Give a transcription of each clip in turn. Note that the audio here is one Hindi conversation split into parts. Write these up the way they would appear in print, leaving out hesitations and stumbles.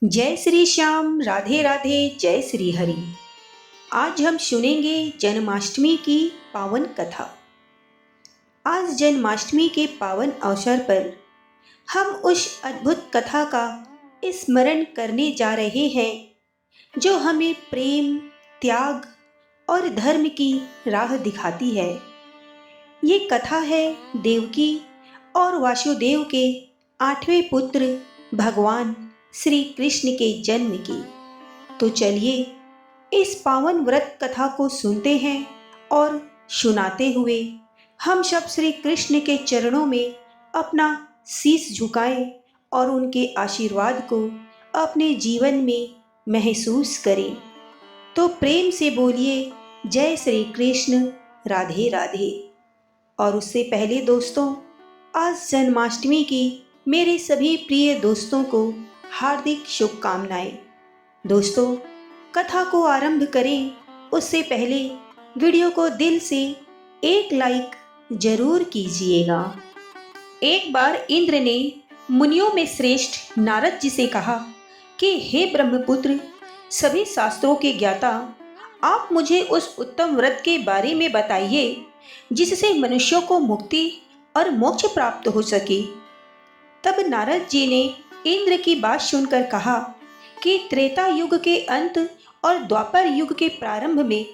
जय श्री श्याम, राधे राधे, जय श्री हरि। आज हम सुनेंगे जन्माष्टमी की पावन कथा। आज जन्माष्टमी के पावन अवसर पर हम उस अद्भुत कथा का स्मरण करने जा रहे हैं जो हमें प्रेम, त्याग और धर्म की राह दिखाती है। ये कथा है देवकी और वासुदेव के 8वें पुत्र भगवान श्री कृष्ण के जन्म की। तो चलिए इस पावन व्रत कथा को सुनते हैं और सुनाते हुए हम सब श्री कृष्ण के चरणों में अपना शीश झुकाएं और उनके आशीर्वाद को अपने जीवन में महसूस करें। तो प्रेम से बोलिए जय श्री कृष्ण, राधे राधे। और उससे पहले दोस्तों, आज जन्माष्टमी की मेरे सभी प्रिय दोस्तों को हार्दिक शुभकामनाएं। दोस्तों, कथा को आरंभ करें उससे पहले वीडियो को दिल से एक लाइक जरूर कीजिएगा। एक बार इंद्र ने मुनियों में श्रेष्ठ नारद जी से कहा कि हे ब्रह्मपुत्र, सभी शास्त्रों के ज्ञाता, आप मुझे उस उत्तम व्रत के बारे में बताइए जिससे मनुष्यों को मुक्ति और मोक्ष प्राप्त हो सके। तब नारद जी ने इंद्र की बात सुनकर कहा कि त्रेता युग के अंत और द्वापर युग के प्रारंभ में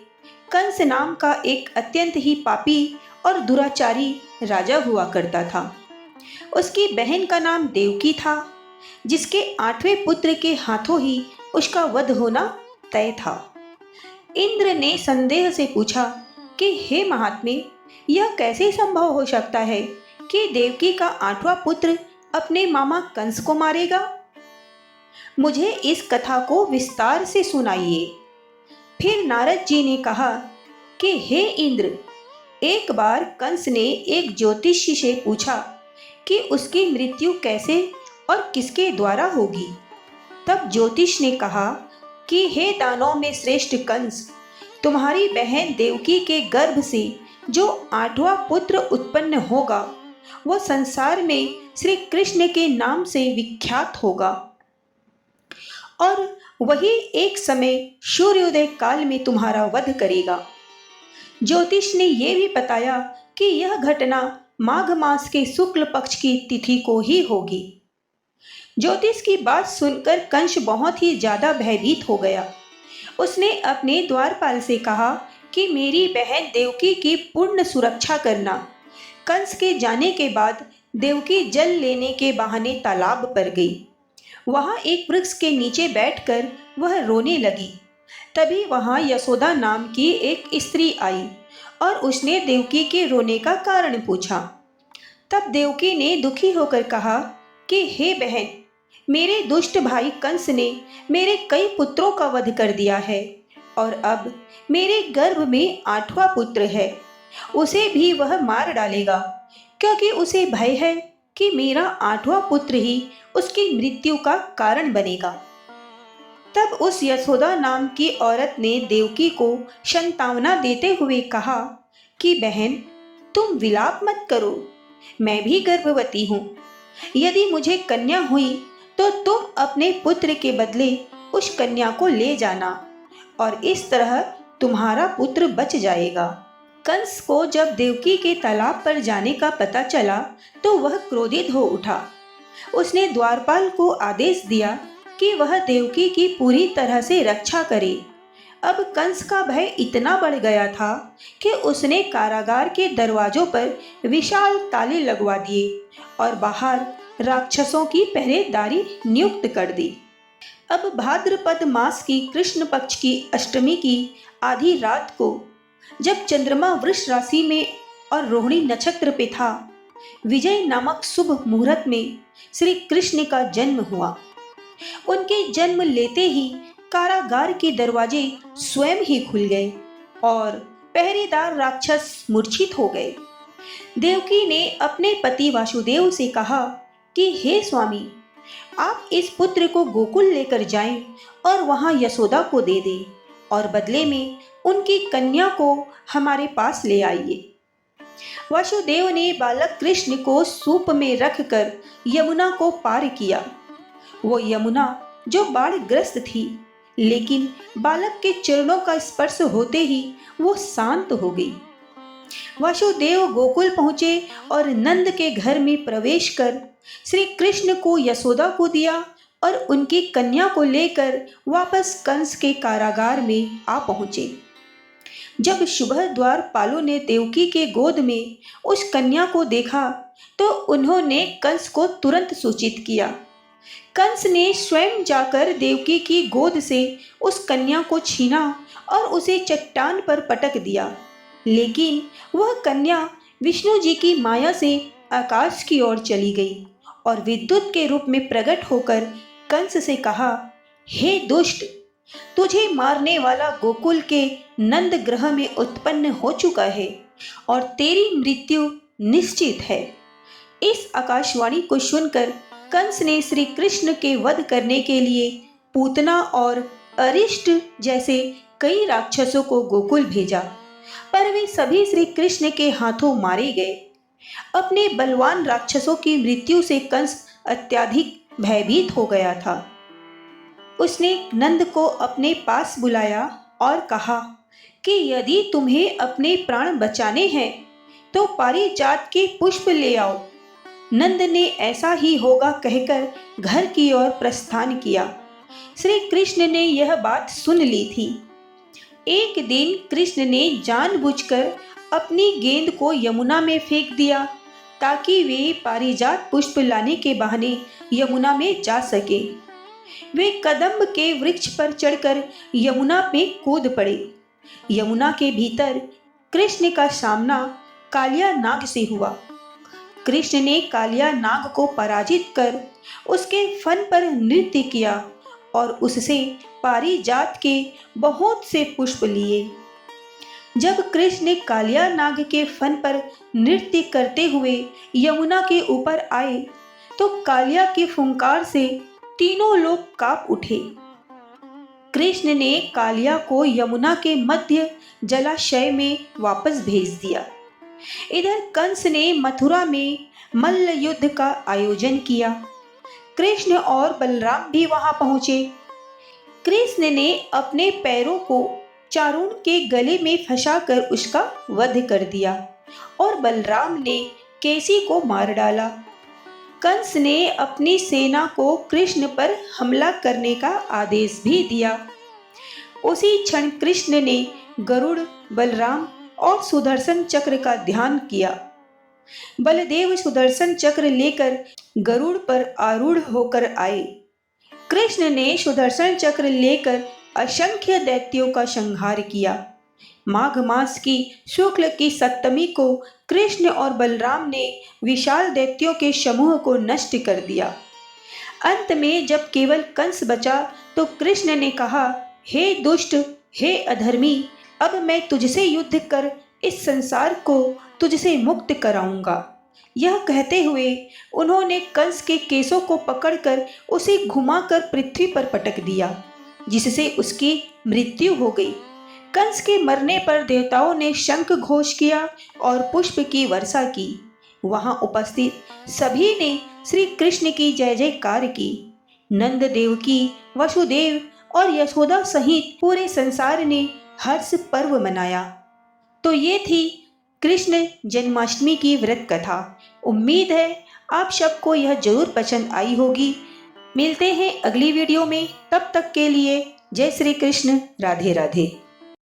कंस नाम का एक अत्यंत ही पापी और दुराचारी राजा हुआ करता था। उसकी बहन का नाम देवकी था, जिसके 8वें पुत्र के हाथों ही उसका वध होना तय था। इंद्र ने संदेह से पूछा कि हे महात्मे, यह कैसे संभव हो सकता है कि देवकी का 8वां पुत्र अपने मामा कंस को मारेगा? मुझे इस कथा को विस्तार से सुनाइए। फिर नारद जी ने कहा कि हे इंद्र, एक बार कंस ने एक ज्योतिषी से पूछा कि उसकी मृत्यु कैसे और किसके द्वारा होगी। तब ज्योतिष ने कहा कि हे दानों में श्रेष्ठ कंस, तुम्हारी बहन देवकी के गर्भ से जो 8वां पुत्र उत्पन्न होगा वह संसार में श्री कृष्ण के नाम से विख्यात होगा और वही एक समय सूर्योदय काल में तुम्हारा वध करेगा। ज्योतिष ने यह भी बताया कि यह घटना माघ मास के शुक्ल पक्ष की तिथि को ही होगी। ज्योतिष की बात सुनकर कंस बहुत ही ज्यादा भयभीत हो गया। उसने अपने द्वारपाल से कहा कि मेरी बहन देवकी की पूर्ण सुरक्षा करना। कंस के जाने के बाद देवकी जल लेने के बहाने तालाब पर गई। वहां एक वृक्ष के नीचे बैठकर वह रोने लगी। तभी वहां यशोदा नाम की एक स्त्री आई और उसने देवकी के रोने का कारण पूछा। तब देवकी ने दुखी होकर कहा कि हे बहन, मेरे दुष्ट भाई कंस ने मेरे कई पुत्रों का वध कर दिया है और अब मेरे गर्भ में 8वां पुत्र है। उसे भी वह मार डालेगा, क्योंकि उसे भय है कि मेरा 8वां पुत्र ही उसकी मृत्यु का कारण बनेगा। तब उस यशोदा नाम की औरत ने देवकी को सांत्वना देते हुए कहा कि बहन, तुम विलाप मत करो, मैं भी गर्भवती हूँ। यदि मुझे कन्या हुई तो तुम अपने पुत्र के बदले उस कन्या को ले जाना और इस तरह तुम्हारा पुत्र बच जाएगा। कंस को जब देवकी के तालाब पर जाने का पता चला तो वह क्रोधित हो उठा। उसने द्वारपाल को आदेश दिया कि वह देवकी की पूरी तरह से रक्षा करे। अब कंस का भय इतना बढ़ गया था कि उसने कारागार के दरवाजों पर विशाल ताले लगवा दिए और बाहर राक्षसों की पहरेदारी नियुक्त कर दी। अब भाद्रपद मास की कृष्ण पक्ष की अष्टमी की आधी रात को, जब चंद्रमा वृष राशि में और रोहिणी नक्षत्र पे था, विजय नामक शुभ मुहूर्त में श्री कृष्ण का जन्म हुआ। उनके जन्म लेते ही कारागार के दरवाजे स्वयं ही खुल गए और पहरेदार राक्षस मूर्छित हो गए। देवकी ने अपने पति वासुदेव से कहा कि हे स्वामी, आप इस पुत्र को गोकुल लेकर जाएं और वहां यशोदा को दे दें और बदले में उनकी कन्या को हमारे पास ले आइए। वासुदेव ने बालक कृष्ण को सूप में रखकर यमुना को पार किया। वो यमुना जो बाढ़ग्रस्त थी, लेकिन बालक के चरणों का स्पर्श होते ही वो शांत हो गई। वसुदेव गोकुल पहुंचे और नंद के घर में प्रवेश कर श्री कृष्ण को यशोदा को दिया और उनकी कन्या को लेकर वापस कंस के कारागार में आ पहुंचे। जब सुबह द्वारपालों ने देवकी के गोद में उस कन्या को देखा तो उन्होंने कंस को तुरंत सूचित किया। कंस ने स्वयं जाकर देवकी की गोद से उस कन्या को छीना और उसे चट्टान पर पटक दिया, लेकिन वह कन्या विष्णु जी की माया से आकाश की ओर चली गई और विद्युत के रूप में प्रकट होकर कंस से कहा, हे दुष्ट, तुझे मारने वाला गोकुल के नंद ग्रह में उत्पन्न हो चुका है और तेरी मृत्यु निश्चित है। इस आकाशवाणी को सुनकर कंस ने श्री कृष्ण के वध करने के लिए पूतना और अरिष्ट जैसे कई राक्षसों को गोकुल भेजा, पर वे सभी श्री कृष्ण के हाथों मारे गए। अपने बलवान राक्षसों की मृत्यु से कंस अत्यधिक भयभीत हो गया था। उसने नंद को अपने पास बुलाया और कहा कि यदि तुम्हें अपने प्राण बचाने हैं तो पारिजात के पुष्प ले आओ। नंद ने ऐसा ही होगा कहकर घर की ओर प्रस्थान किया। श्री कृष्ण ने यह बात सुन ली थी। एक दिन कृष्ण ने जानबूझकर अपनी गेंद को यमुना में फेंक दिया ताकि वे पारिजात पुष्प लाने के बहाने यमुना में जा सके। वे कदम्ब के वृक्ष पर चढ़कर यमुना में कूद पड़े। यमुना के भीतर कृष्ण का सामना कालिया नाग से हुआ। कृष्ण ने कालिया नाग को पराजित कर उसके फन पर नृत्य किया और उससे पारिजात के बहुत से पुष्प लिए। जब कृष्ण ने कालिया नाग के फन पर नृत्य करते हुए यमुना के ऊपर आए तो कालिया के फुंकार से तीनों लोग कांप उठे। कृष्ण ने कालिया को यमुना के मध्य जलाशय में वापस भेज दिया। इधर कंस ने मथुरा में मल्ल युद्ध का आयोजन किया। कृष्ण और बलराम भी वहां पहुंचे। कृष्ण ने अपने पैरों को चारुण के गले में फंसाकर उसका वध कर दिया और बलराम ने केसी को मार डाला। कंस ने अपनी सेना को कृष्ण पर हमला करने का आदेश भी दिया। उसी क्षण कृष्ण ने गरुड़, बलराम और सुदर्शन चक्र का ध्यान किया। बलदेव सुदर्शन चक्र लेकर गरुड़ पर आरूढ़ होकर आए। कृष्ण ने सुदर्शन चक्र लेकर असंख्य दैत्यों का संहार किया। माघ मास की शुक्ल की सप्तमी को कृष्ण और बलराम ने विशाल दैत्यों के समूह को नष्ट कर दिया। अंत में जब केवल कंस बचा तो कृष्ण ने कहा, हे दुष्ट, हे अधर्मी, अब मैं तुझसे युद्ध कर इस संसार को तुझसे मुक्त कराऊंगा। यह कहते हुए उन्होंने कंस के केसों को पकड़कर उसे घुमाकर पृथ्वी पर पटक दिया, जिससे उसकी मृत्यु हो गई। कंस के मरने पर देवताओं ने शंख घोष किया और पुष्प की वर्षा की। वहां उपस्थित सभी ने श्री कृष्ण की जय जयकार की। नंद देवकी, वसुदेव और यशोदा सहित पूरे संसार ने हर्ष पर्व मनाया। तो ये थी कृष्ण जन्माष्टमी की व्रत कथा। उम्मीद है आप सबको यह जरूर पसंद आई होगी। मिलते हैं अगली वीडियो में, तब तक के लिए जय श्री कृष्ण, राधे राधे।